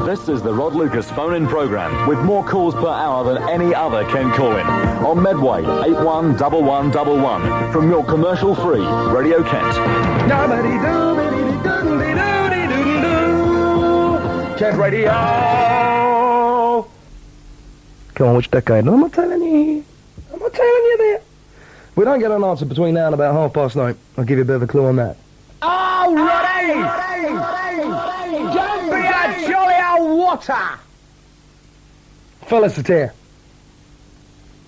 This is the Rod Lucas phone-in programme with more calls per hour than any other can call in. On Medway, 811111 from your commercial-free Radio Kent. Kent Radio! Come on, which decade? No, I'm not telling you. I'm not telling you that. We don't get an answer between now and about 9:30. I'll give you a bit of a clue on that. Oh, Roddy! Don't be a jolly old water! Felicitaire.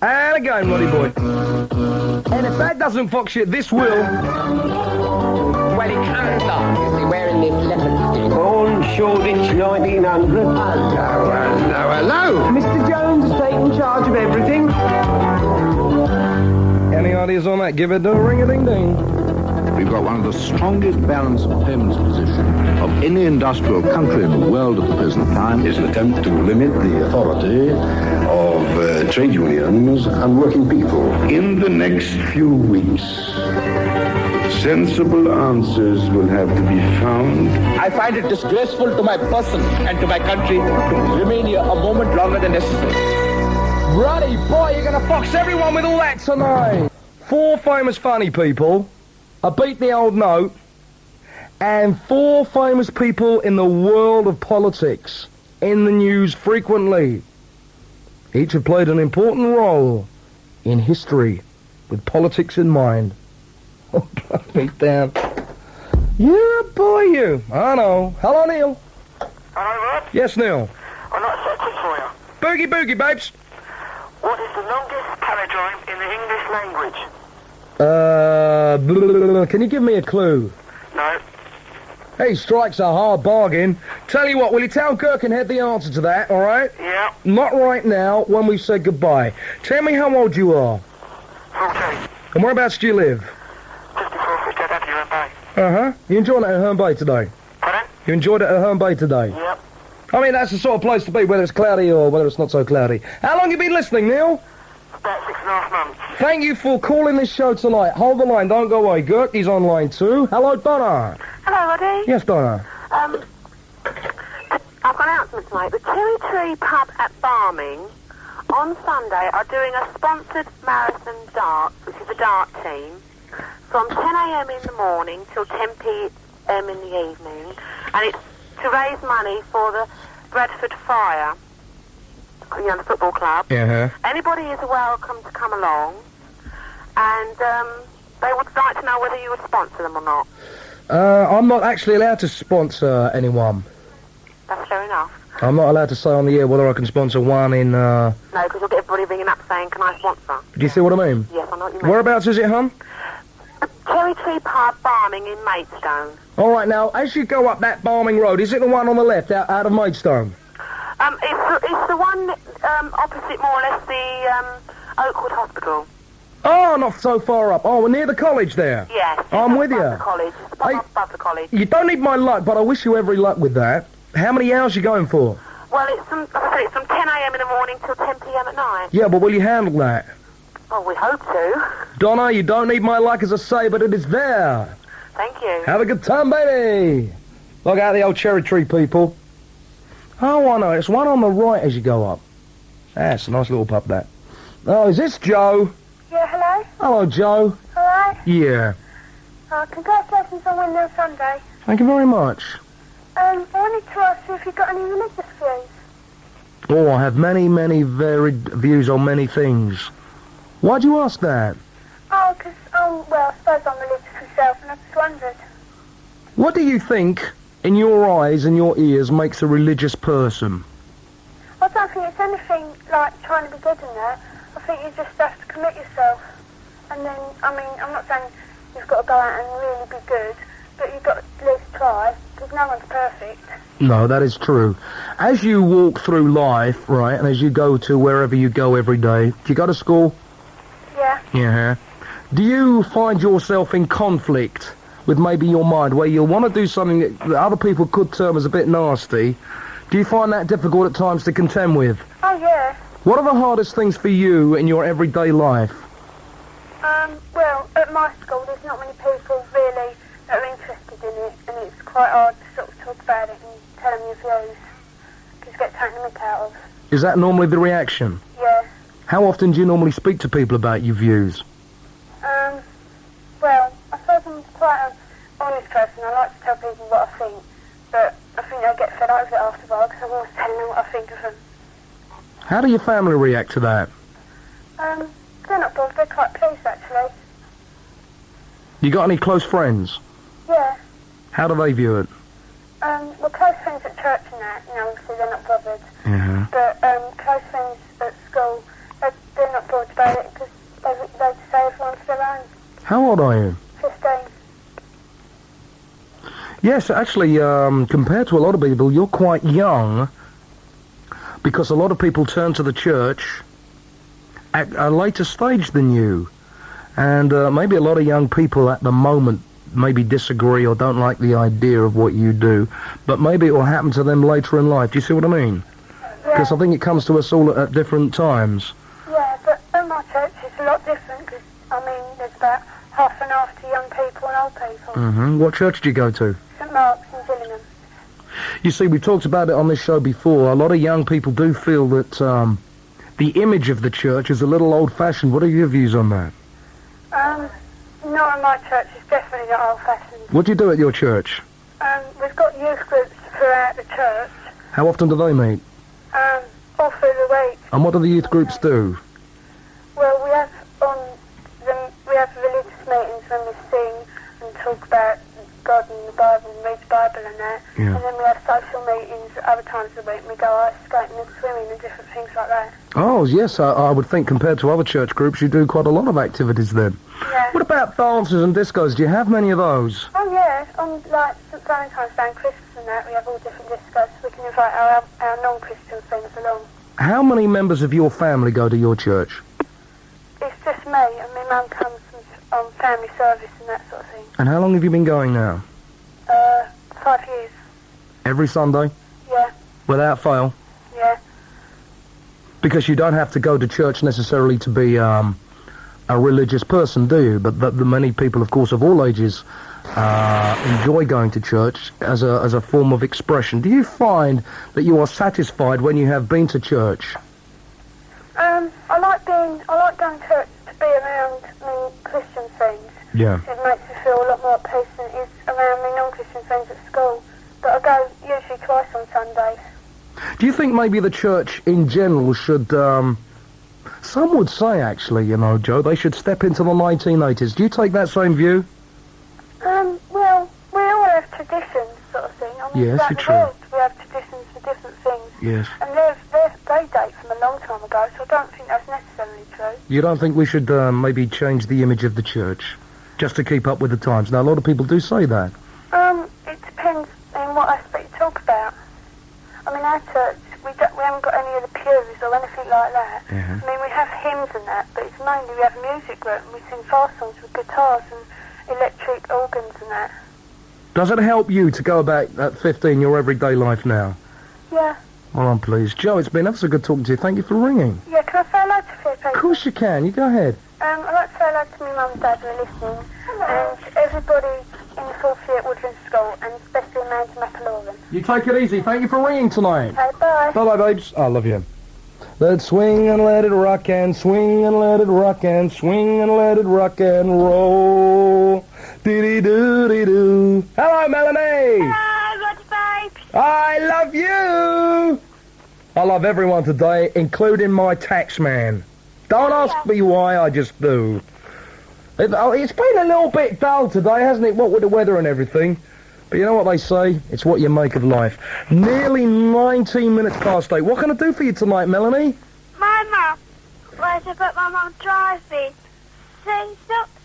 And again, Roddy boy. And if that doesn't fox you, this will. Well, he can't laugh. Is he wearing this leopard skin? On Shoreditch 1900. Hello. Mr. Jones is taking charge of everything. Any ideas on that? Give it a ring-a-ding-ding. We've got one of the strongest balance of payments position of any industrial country in the world at the present time. Is an attempt to limit the authority of trade unions and working people. In the next few weeks, sensible answers will have to be found. I find it disgraceful to my person and to my country to remain here a moment longer than necessary. Roddy boy, you're going to fox everyone with all that tonight. 4 famous funny people. I beat the old note. And 4 famous people in the world of politics. In the news frequently. Each have played an important role in history with politics in mind. Oh, blow me down. You're a boy, you. I know. Hello, Neil. Hello, Rod? Yes, Neil. I've got a question for you. Boogie, boogie, babes. What is the longest palindrome in the English language? Can you give me a clue? No. Hey, strike's a hard bargain. Tell you what, will you tell Gherkinhead the answer to that, all right? Yeah. Not right now, when we say goodbye. Tell me how old you are. 14. And whereabouts do you live? Just before we get out of your bay. Uh-huh. You enjoyed it at Herne Bay today? Pardon? You enjoyed it at Herne Bay today? Yep. I mean, that's the sort of place to be, whether it's cloudy or whether it's not so cloudy. How long have you been listening, Neil? About 6.5 months. Thank you for calling this show tonight. Hold the line, don't go away. Gherky's on line 2. Hello, Donna. Hello, Roddy. Yes, Donna. I've got an announcement tonight. The Cherry Tree Pub at Barming on Sunday are doing a sponsored marathon dart, which is a dart team, from 10 a.m. in the morning till 10 p.m. in the evening, and it's to raise money for the Bradford Fire, you know, the football club. Yeah. Anybody is welcome to come along, and they would like to know whether you would sponsor them or not. I'm not actually allowed to sponsor anyone. That's fair enough. I'm not allowed to say on the air whether I can sponsor one in, No, because you'll get everybody ringing up saying, can I sponsor? Do you see what I mean? Yes, I know what you mean. Whereabouts is it, hon? Cherry Tree Pub, Barming in Maidstone. All right, now, as you go up that Barming Road, is it the one on the left, out of Maidstone? It's the one opposite, more or less, the Oakwood Hospital. Oh, not so far up. Oh, near the college there? Yes. I'm with you. The college. It's above the college. You don't need my luck, but I wish you every luck with that. How many hours you going for? Well, it's from 10 a.m. in the morning till 10 p.m. at night. Yeah, but will you handle that? Oh, we hope to. Donna, you don't need my luck, as I say, but it is there. Thank you. Have a good time, baby. Look out the old cherry tree, people. Oh, I know. It's one on the right as you go up. That's a nice little pup, that. Oh, is this Joe? Yeah, hello? Hello, Joe. All right? Yeah. Congratulations on winning on Sunday. Thank you very much. I wanted to ask you if you've got any religious views. Oh, I have many, many varied views on many things. Why'd you ask that? Oh, because, well, I suppose I'm religious myself, and I just wondered. What do you think, in your eyes and your ears, makes a religious person? I don't think it's anything like trying to be good in that. I think you just have to commit yourself. And then, I mean, I'm not saying you've got to go out and really be good, but you've got to at least try, because no one's perfect. No, that is true. As you walk through life, right, and as you go to wherever you go every day, do you go to school? Yeah. Yeah. Do you find yourself in conflict with maybe your mind, where you'll want to do something that other people could term as a bit nasty? Do you find that difficult at times to contend with? Oh, yeah. What are the hardest things for you in your everyday life? Well, at my school, there's not many people really that are interested in it, and it's quite hard to sort of talk about it and tell them your views. take the mick out of. Is that normally the reaction? Yeah. How often do you normally speak to people about your views? Well, I suppose I'm quite an honest person. I like to tell people what I think, but I think they'll get fed up with it after a while because I'm always telling them what I think of them. How do your family react to that? They're not bothered. They're quite pleased, actually. You got any close friends? Yeah. How do they view it? Well, close friends at church and that, obviously they're not bothered. Yeah. But close friends at school, they're not bothered about it because they say everyone's their own. How old are you? 15. Yes, actually, compared to a lot of people, you're quite young, because a lot of people turn to the church at a later stage than you. And maybe a lot of young people at the moment maybe disagree or don't like the idea of what you do, but maybe it will happen to them later in life. Do you see what I mean? Because I think it comes to us all at different times. Yeah, but in my church it's a lot different because, there's about half and half to young people and old people. Mm-hmm. What church do you go to? St Mark's in Gillingham. You see, we've talked about it on this show before. A lot of young people do feel that the image of the church is a little old-fashioned. What are your views on that? Not in my church. It's definitely not old-fashioned. What do you do at your church? We've got youth groups throughout the church. How often do they meet? All through the week. And what do the youth groups do? Well, we have religious meetings when we sing and talk about God and the Bible and read the Bible and that. Yeah. And then we have social meetings other times of the week and we go ice skating and swimming and different things like that. Oh, yes, I would think compared to other church groups you do quite a lot of activities then. Yeah. What about dances and discos? Do you have many of those? Oh, yeah. On, like, St Valentine's Day and Christmas and that, we have all different discos so we can invite our non-Christian friends along. How many members of your family go to your church? It's just me and my mum comes on family service and that sort of thing. And how long have you been going now? 5 years. Every Sunday? Yeah. Without fail? Yeah. Because you don't have to go to church necessarily to be a religious person, do you? But the many people, of course, of all ages enjoy going to church as a form of expression. Do you find that you are satisfied when you have been to church? I like going to church to be around me Christian friends. Yeah. It makes me feel a lot more at peace than it is around me non-Christian friends at school. But I go usually twice on Sundays. Do you think maybe the church in general should, some would say actually, Joe, they should step into the 1980s. Do you take that same view? Well, we all have traditions, sort of thing. Yes, throughout you're the true. world, we have traditions for different things. Yes. And they date from a long time ago, so I don't think that's necessarily true. You don't think we should maybe change the image of the church just to keep up with the times? Now, a lot of people do say that. It depends on what aspect you talk about. Our church, we haven't got any of the pews or anything like that. Yeah. We have hymns and that, but it's mainly we have a music group and we sing fast songs with guitars and electric organs and that. Does it help you to go about at 15 your everyday life now? Yeah. Well, I'm pleased. Joe, it's been ever so good talking to you. Thank you for ringing. Yeah, can I say hello to a few people? Of course you can. You go ahead. I'd like to say hello to my mum and dad who are listening. Hello. And everybody in the 4th year at Woodland School, and especially Amanda McAloran. You take it easy. Thank you for ringing tonight. Okay, bye. Bye-bye, babes. I love you. Let's swing and let it rock and swing and let it rock and swing and let it rock and roll. Dee-dee-doo-dee-doo. Hello, Melanie. Hello, Roger babes. I love you. I love everyone today, including my tax man. Don't ask me why, I just do. It's been a little bit dull today, hasn't it, what with the weather and everything? But you know what they say? It's what you make of life. Nearly 19 minutes past 8. What can I do for you tonight, Melanie? My mum was about my mum driving.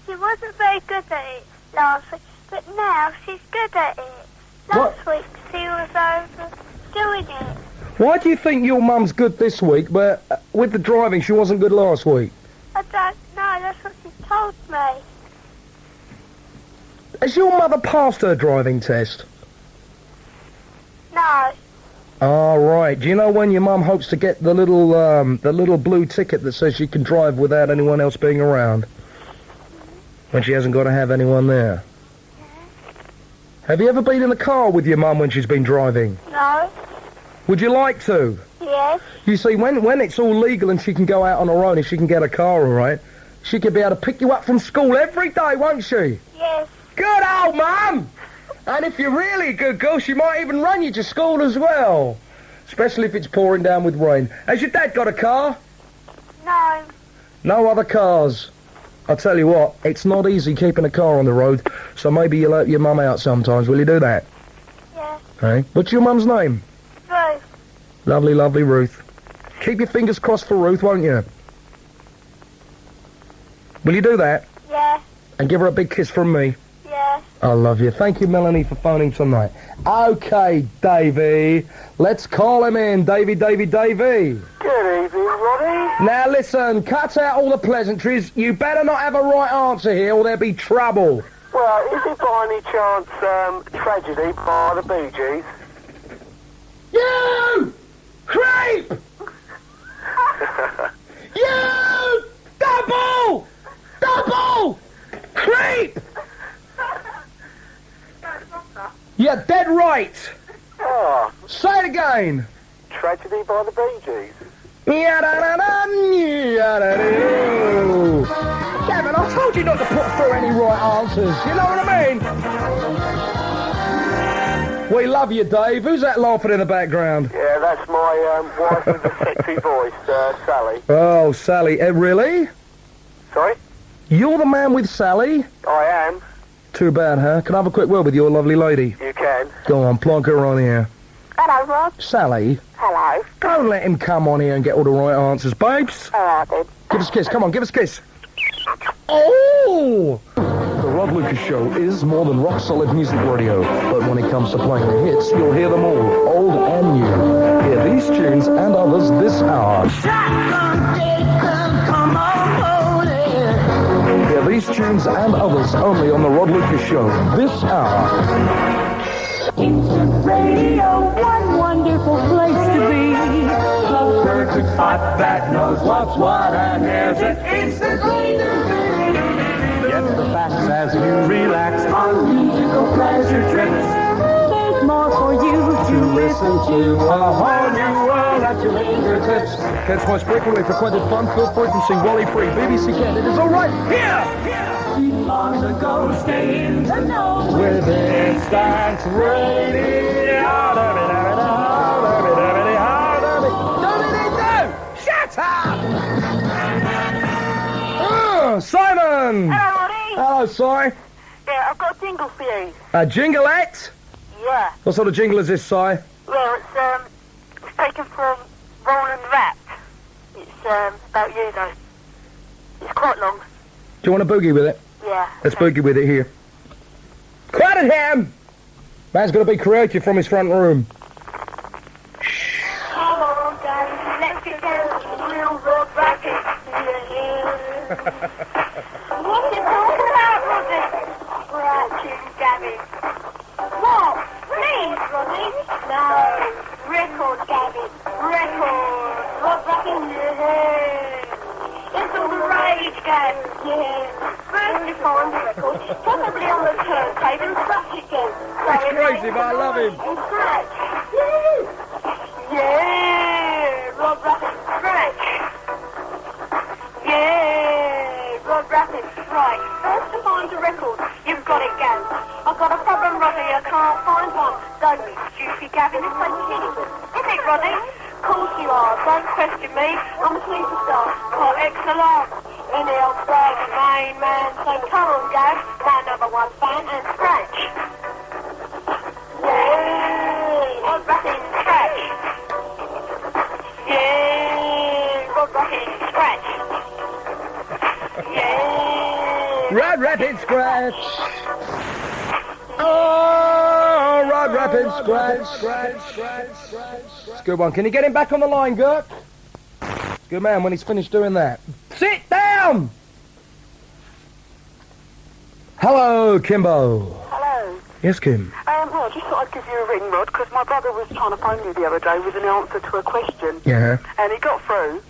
She wasn't very good at it last week, but now she's good at it. Last week she was over doing it. Why do you think your mum's good this week, but with the driving she wasn't good last week? I don't know, that's what she told me. Has your mother passed her driving test? No. Oh, right. Do you know when your mum hopes to get the little blue ticket that says she can drive without anyone else being around? When she hasn't got to have anyone there? Yeah. Have you ever been in the car with your mum when she's been driving? No. Would you like to? Yes. You see, when it's all legal and she can go out on her own, if she can get a car, all right, she could be able to pick you up from school every day, won't she? Yes. Good old Mum! And if you're really a good girl, she might even run you to school as well. Especially if it's pouring down with rain. Has your dad got a car? No. No other cars? I'll tell you what, it's not easy keeping a car on the road, so maybe you'll let your mum out sometimes. Will you do that? Yeah. Hey? What's your mum's name? Ruth. Lovely, lovely Ruth. Keep your fingers crossed for Ruth, won't you? Will you do that? Yeah. And give her a big kiss from me. Yeah. I love you. Thank you, Melanie, for phoning tonight. Okay, Davey. Let's call him in. Davey. Good evening, Roddy. Now, listen, cut out all the pleasantries. You better not have a right answer here or there'll be trouble. Well, is it by any chance Tragedy by the Bee Gees? You! Creep! You! Double! Creep! Yeah, dead right. Oh, Say it again. Tragedy by the Bee Gees. Gavin, I told you not to put through any right answers. You know what I mean? We love you, Dave. Who's that laughing in the background? Yeah, that's my wife with the sexy voice, Sally. Oh, Sally. Really? Sorry? You're the man with Sally? I am. Too bad, huh? Can I have a quick word with your lovely lady? You can. Go on, plonk her on here. Hello, Rod. Sally, Hello. don't let him come on here and get all the right answers, babes. All right, then. Give us a kiss. Come on, give us a kiss. Oh! The Rod Lucas Show is more than rock-solid music radio, but when it comes to playing the hits, you'll hear them all, old and new. Hear these tunes and others this hour. Hear these tunes and others only on The Rod Lucas Show this hour. Instant Radio, one wonderful place to be. The perfect spot that knows what's what and hears it instantly. Get the facts as you relax on musical pleasure trips. There's more for you to listen to. A whole new world at your fingertips. Catch most frequently frequented fun-filled frequency, Wally-free, BBC Kent. It is all right here! Long ago, stay in the know With instant radio. Shut up! Simon! Hello, Roddy. Hello, Si. Yeah, I've got a jingle for you. A jingleette? Yeah. What sort of jingle is this, Si? Well, it's taken from Roland Rat. It's about you, though. It's quite long. Do you want to boogie with it? Yeah. Let's boogie with it here. Quiet it, Ham! Man's got to be creative from his front room. Come on, Daddy. Let's get down to the real road bracket. What's it talking about, Roddy? Scratching, Gabby. What? Please, Roddy? No. Record, Gabby. Record. Road bracket, yeah. It's all the rage, Gab. Yeah. First you find the record, probably on the turntable and scratch again. That's crazy, but I love him. And scratch. Yeah. Rod Rapid, scratch. Yeah. Rod Rapid, right. First to find the record, you've got it, Gav. I've got a problem, Roddy, I can't find one. Don't be stupid, Gavin, it's like anything. Isn't it, Roddy? Of course you are. Don't question me. I'm a superstar. Par excellence. In the old bag, main man. So come on, Gav. My number one fan and scratch. Yeah. Rod Rapid, scratch. Yeah. Rod Rapid, scratch. Yeah. Rod Rapid Scratch. Oh, Rod Rapid Scratch. It's a good one. Can you get him back on the line, Gurk? Good man when he's finished doing that. Sit down! Hello, Kimbo. Hello. Yes, Kim. Well, I just thought I'd give you a ring, Rod, because my brother was trying to phone you the other day with an answer to a question. Yeah. And he got through,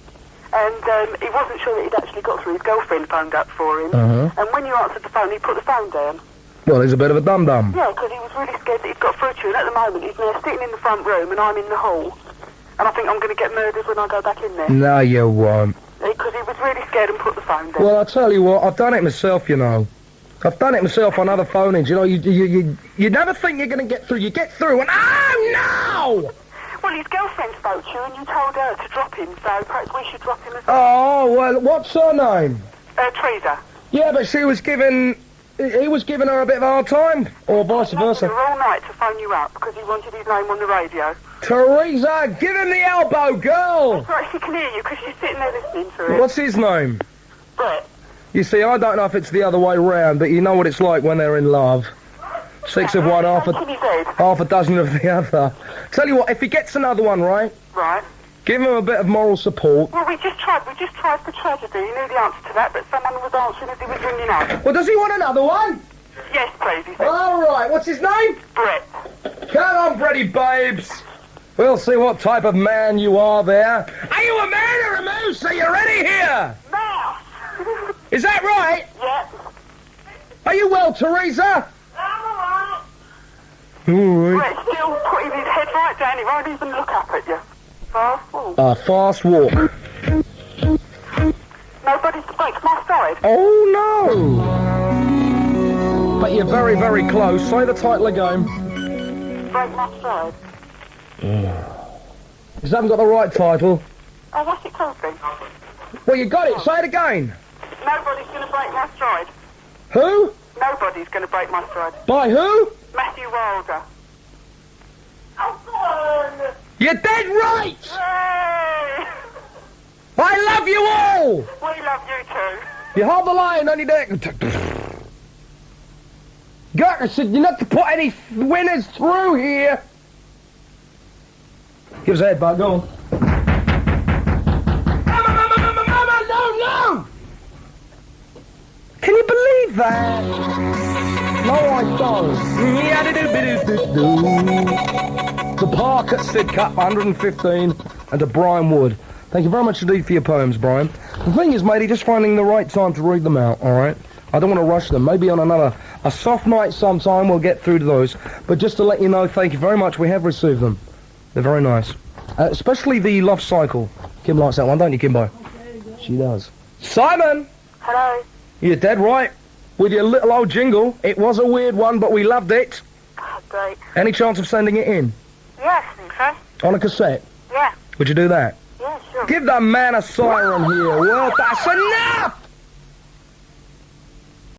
and he wasn't sure that he'd actually got through. His girlfriend phoned up for him. Uh-huh. And when you answered the phone, he put the phone down. Well, he's a bit of a dum-dum. Yeah, because he was really scared that he'd got through to you. And at the moment, he's now sitting in the front room, and I'm in the hall. think I'm going to get murdered when I go back in there? No, you won't. Because he was really scared and put the phone down. Well, I'll tell you what, I've done it myself, you know. I've done it myself on other phone-ins. You know, you never think you're going to get through. You get through and, oh, no! Well, his girlfriend spoke to you and you told her to drop him, so perhaps we should drop him as well. Oh, well, what's her name? Teresa. Yeah, but he was giving her a bit of a hard time, or vice versa. He was all night to phone you up because he wanted his name on the radio. Teresa, give him the elbow, girl! That's right, she can hear you because she's sitting there listening to it. What's his name? Brett. You see, I don't know if it's the other way round, but you know what it's like when they're in love. 6 of one, half a dozen of the other. Tell you what, if he gets another one, right? Right. Give him a bit of moral support. Well, we just tried for tragedy. You knew the answer to that, but someone was answering as he was ringing up. Well, does he want another one? Yes, please, he said. All right, what's his name? Brett. Come on, Bretty babes. We'll see what type of man you are there. Are you a man or a moose? Are you ready here? Mouse. Is that right? Yes. Are you well, Teresa? Brett's still putting his head right down. He won't even look up at you. Fast walk. Fast walk. Nobody's breaks my side. Oh, no. But you're very, very close. Say the title again. Break my stride. You haven't got the right title. Oh, what's it called then? Well, you got it. Say it again. Nobody's going to break my stride. Who? Nobody's going to break my stride. By who? Matthew Wilder. Oh, go on. You're dead right! Yay! I love you all! We love you too. You hold the line on your deck. Gurker said you're not to put any winners through here. Give us a headbutt, go on. Mama, no! Can you believe that? No, I don't. The Park at Sidcup, 115, and to Brian Wood. Thank you very much indeed for your poems, Brian. The thing is, matey, just finding the right time to read them out, all right? I don't want to rush them. Maybe on a soft night sometime we'll get through to those. But just to let you know, thank you very much. We have received them. They're very nice. Especially the Love Cycle. Kim likes that one, don't you, Kimbo? She does. Simon! Hello. You're dead right. With your little old jingle. It was a weird one, but we loved it. Oh, great. Any chance of sending it in? Yeah, I think so. On a cassette? Yeah. Would you do that? Yeah, sure. Give that man a siren here. Well, that's enough!